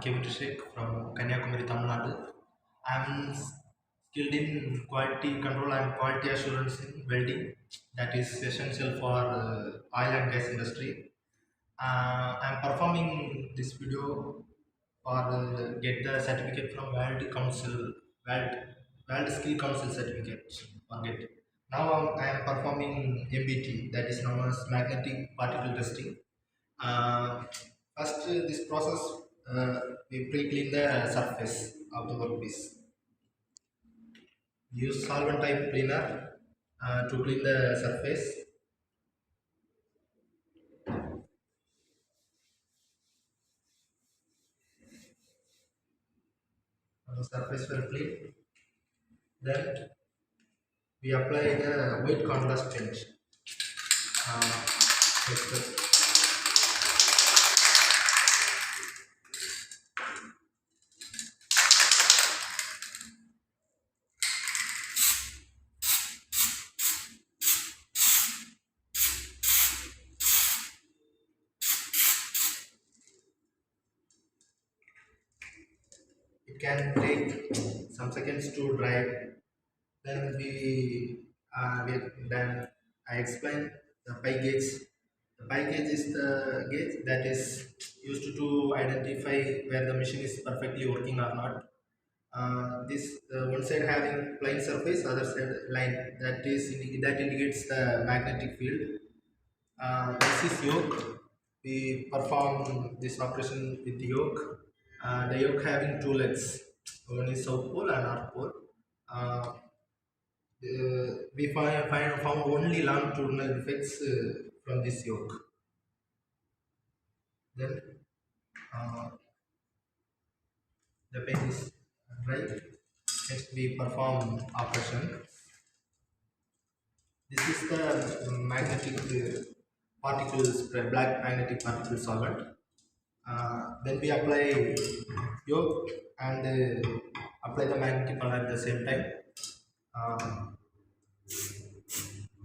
Sheikh from Kanyakumari, Tamil Nadu. I'm skilled in quality control and quality assurance in welding, that is essential for oil and gas industry. I'm performing this video for get the certificate from Weld, Weld Skill Council certificate for get. Now I am performing MBT, that is known as magnetic particle testing. Uh, First, this process we pre-clean the surface of the workpiece. Use solvent type cleaner to clean the surface. The surface will clean. Then we apply the white contrast paint. Next, it can take some seconds to dry. Then then I explain the pi gauge. The pi gauge is the gauge that is used to identify where the machine is perfectly working or not. This one side having plain surface, other side line, that indicates the magnetic field. This is yoke. We perform this operation with yoke. The yoke having two legs. One is south pole and north pole. We found only longitudinal defects from this yoke. Then the paint is dry. Next we perform operation. This is the magnetic particle spray, black magnetic particle solvent. Then we apply yoke and apply the magnetic color at the same time.